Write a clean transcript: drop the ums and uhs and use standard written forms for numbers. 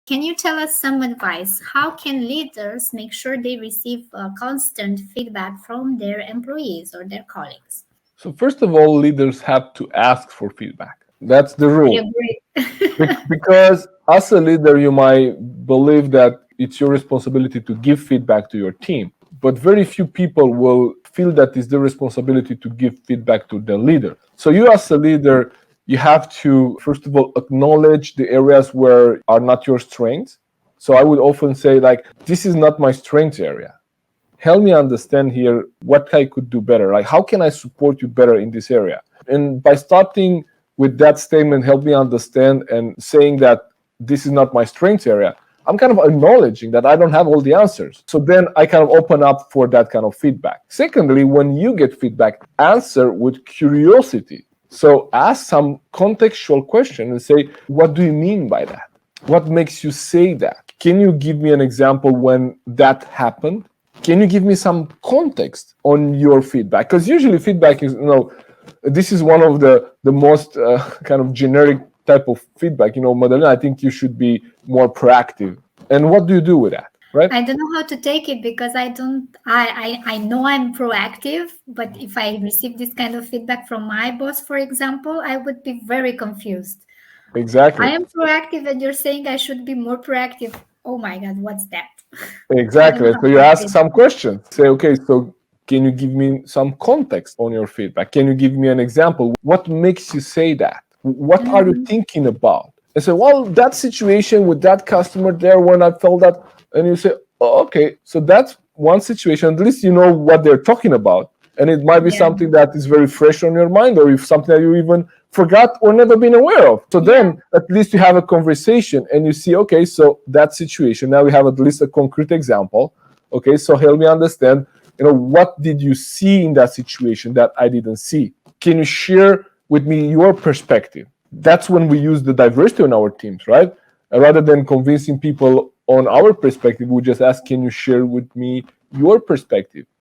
Can you tell us some advice? How can leaders make sure they receive constant feedback from their employees or their colleagues? So first of all, leaders have to ask for feedback. That's the rule. I agree. Because as a leader, you might believe that it's your responsibility to give feedback to your team, but very few people will feel that it's their responsibility to give feedback to the leader. So you as a leader, you have to, first of all, acknowledge the areas where are not your strengths. So I would often say, like, this is not my strength area. Help me understand here what I could do better. Like, how can I support you better in this area? And by starting with that statement, help me understand, and saying that this is not my strength area, I'm kind of acknowledging that I don't have all the answers. So then I kind of open up for that kind of feedback. Secondly, when you get feedback, answer with curiosity. So ask some contextual question and say, what do you mean by that? What makes you say that? Can you give me an example when that happened? Can you give me some context on your feedback? Because usually feedback is, this is one of the most kind of generic type of feedback. Madalina, I think you should be more proactive. And what do you do with that? Right? I don't know how to take it because I know I'm proactive, but if I receive this kind of feedback from my boss, for example, I would be very confused. Exactly. I am proactive and you're saying I should be more proactive. Oh my God, what's that? Exactly. So you ask some questions. Say, okay, so can you give me some context on your feedback? Can you give me an example? What makes you say that? What are you thinking about? And say, well, that situation with that customer there when I felt that, and you say, oh, okay, so that's one situation. At least you know what they're talking about. And it might be something that is very fresh on your mind, or if something that you even forgot or never been aware of. So then at least you have a conversation and you see, okay, so that situation, now we have at least a concrete example. Okay, so help me understand, what did you see in that situation that I didn't see? Can you share with me your perspective? That's when we use the diversity on our teams, right? Rather than convincing people on our perspective, we just ask, can you share with me your perspective?